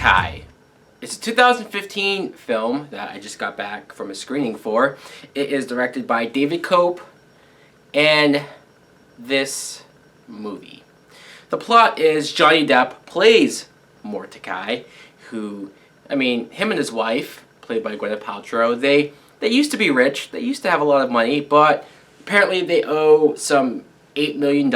Mortdecai. It's a 2015 film that I just got back from a screening for. It is directed by David Cope, and this movie. The plot is Johnny Depp plays Mortdecai, who, him and his wife, played by Gwyneth Paltrow, they used to be rich, they used to have a lot of money, but apparently they owe some $8 million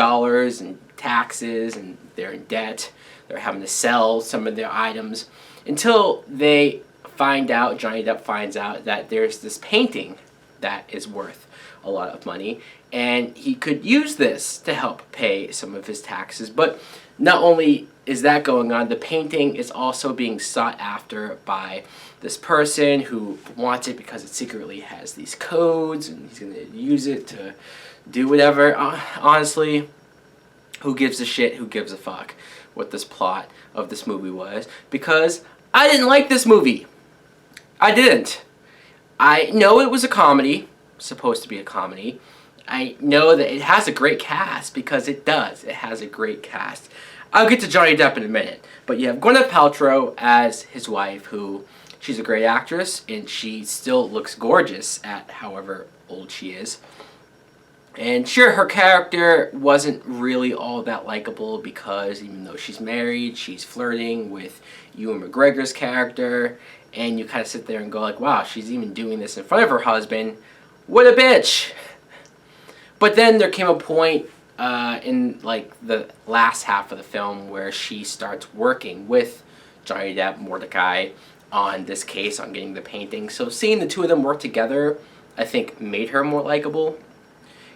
in taxes, and they're in debt. They're having to sell some of their items until Johnny Depp finds out that there's this painting that is worth a lot of money, and he could use this to help pay some of his taxes. But not only is that going on, the painting is also being sought after by this person who wants it because it secretly has these codes, and he's going to use it to do whatever. Honestly, who gives a shit? Who gives a fuck what this plot of this movie was? Because I didn't like this movie. I didn't. I know it was a comedy, supposed to be a comedy. I know that it has a great cast, because it does. It has a great cast. I'll get to Johnny Depp in a minute, but you have Gwyneth Paltrow as his wife, who, she's a great actress, and she still looks gorgeous at however old she is. And sure, her character wasn't really all that likable, because even though she's married, she's flirting with Ewan McGregor's character, and you kind of sit there and go like, wow, she's even doing this in front of her husband. What a bitch! But then there came a point in like the last half of the film where she starts working with Johnny Depp, Mortdecai, on this case, on getting the painting. So seeing the two of them work together, I think, made her more likable.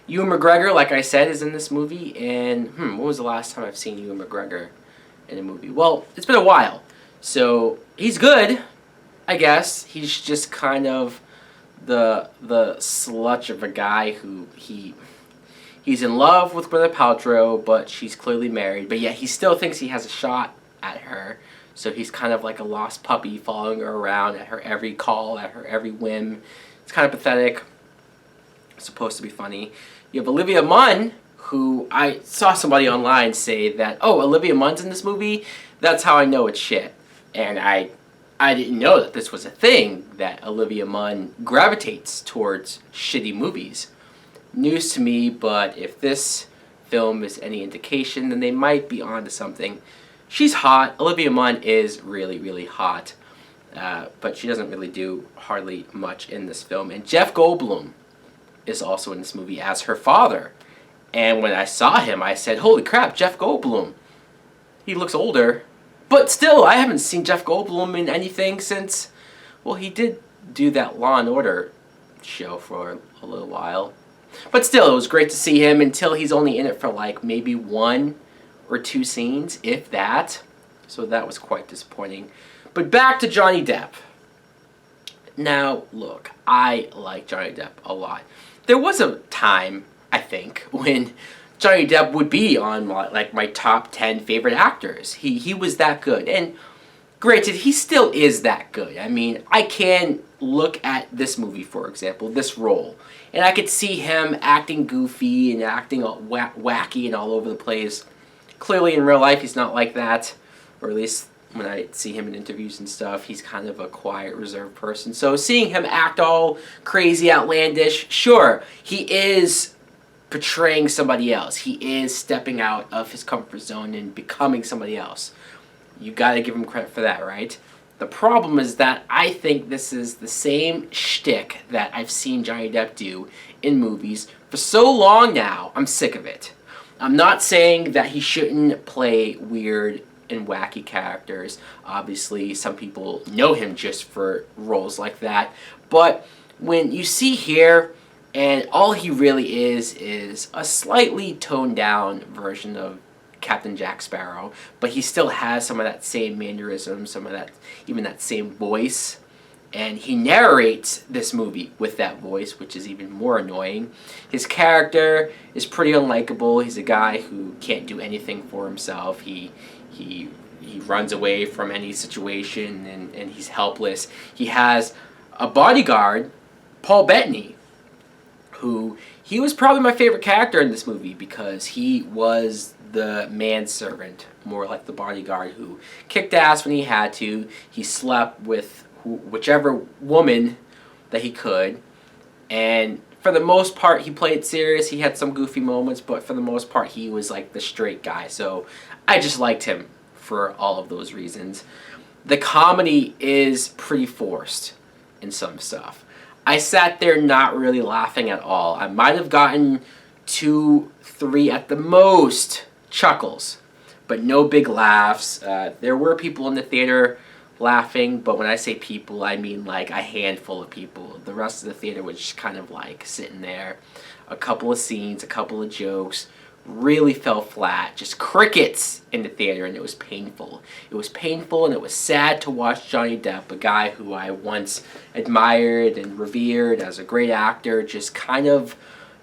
Ewan McGregor, like I said, is in this movie, and when was the last time I've seen Ewan McGregor in a movie? Well, it's been a while, so he's good, I guess. He's just kind of the slutch of a guy who he's in love with Gwyneth Paltrow, but she's clearly married, but yet he still thinks he has a shot at her, so he's kind of like a lost puppy following her around at her every call, at her every whim. It's kind of pathetic. It's supposed to be funny. You have Olivia Munn, who I saw somebody online say that, oh, Olivia Munn's in this movie? That's how I know it's shit. And I didn't know that this was a thing, that Olivia Munn gravitates towards shitty movies. News to me, but if this film is any indication, then they might be onto something. She's hot. Olivia Munn is really, really hot. But she doesn't really do hardly much in this film. And Jeff Goldblum is also in this movie as her father. And when I saw him, I said, holy crap, Jeff Goldblum. He looks older. But still, I haven't seen Jeff Goldblum in anything since, well, he did do that Law & Order show for a little while. But still, it was great to see him until he's only in it for like maybe 1 or 2 scenes, if that. So that was quite disappointing. But back to Johnny Depp. Now, look, I like Johnny Depp a lot. There was a time, I think, when Johnny Depp would be on my top 10 favorite actors. He was that good. And granted, he still is that good. I mean, I can look at this movie, for example, this role, and I could see him acting goofy and acting all wacky and all over the place. Clearly, in real life, he's not like that, or at least when I see him in interviews and stuff, he's kind of a quiet, reserved person. So seeing him act all crazy, outlandish, sure, he is portraying somebody else. He is stepping out of his comfort zone and becoming somebody else. You gotta give him credit for that, right? The problem is that I think this is the same shtick that I've seen Johnny Depp do in movies for so long now. I'm sick of it. I'm not saying that he shouldn't play weird and wacky characters. Obviously, some people know him just for roles like that. But when you see here, and all he really is a slightly toned down version of Captain Jack Sparrow, but he still has some of that same mannerism, some of that, even that same voice. And he narrates this movie with that voice, which is even more annoying. His character is pretty unlikable. He's a guy who can't do anything for himself. He runs away from any situation, and he's helpless. He has a bodyguard, Paul Bettany, who he was probably my favorite character in this movie, because he was the manservant, more like the bodyguard who kicked ass when he had to. He slept with whichever woman that he could, and for the most part he played serious. He had some goofy moments, but for the most part he was like the straight guy. So I just liked him for all of those reasons. The comedy is pretty forced in some stuff. I sat there not really laughing at all. I might have gotten 2, 3 at the most chuckles, but no big laughs. There were people in the theater laughing, but when I say people, I mean like a handful of people. The rest of the theater was just kind of like sitting there. A couple of scenes, a couple of jokes really fell flat. Just crickets in the theater, and it was painful. It was painful, and it was sad to watch Johnny Depp, a guy who I once admired and revered as a great actor, just kind of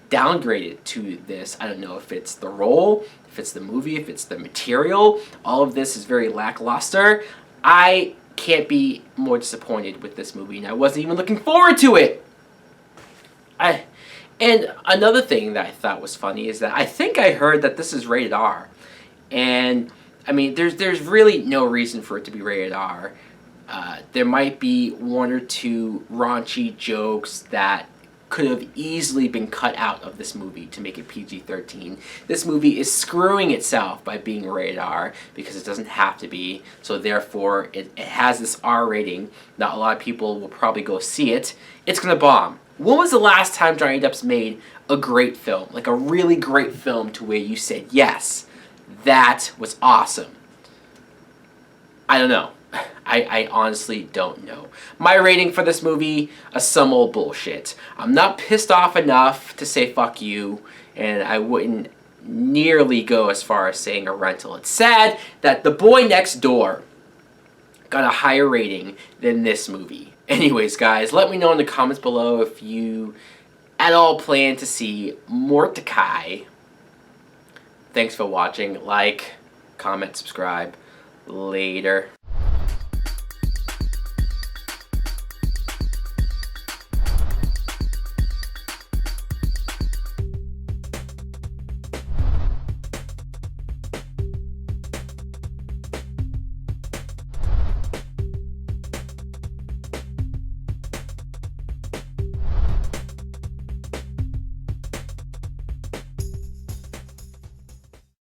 downgraded to this. I don't know if it's the role, if it's the movie, if it's the material. All of this is very lackluster. I can't be more disappointed with this movie, and I wasn't even looking forward to it. And another thing that I thought was funny is that I think I heard that this is rated R. And, I mean, there's really no reason for it to be rated R. There might be 1 or 2 raunchy jokes that could have easily been cut out of this movie to make it PG-13. This movie is screwing itself by being rated R because it doesn't have to be. So therefore, it has this R rating. Not a lot of people will probably go see it. It's going to bomb. When was the last time Johnny Depp's made a great film? Like a really great film to where you said, yes, that was awesome. I don't know. I honestly don't know. My rating for this movie, some old bullshit. I'm not pissed off enough to say fuck you, and I wouldn't nearly go as far as saying a rental. It's sad that The Boy Next Door got a higher rating than this movie. Anyways, guys, let me know in the comments below if you at all plan to see Mortdecai. Thanks for watching. Like, comment, subscribe. Later.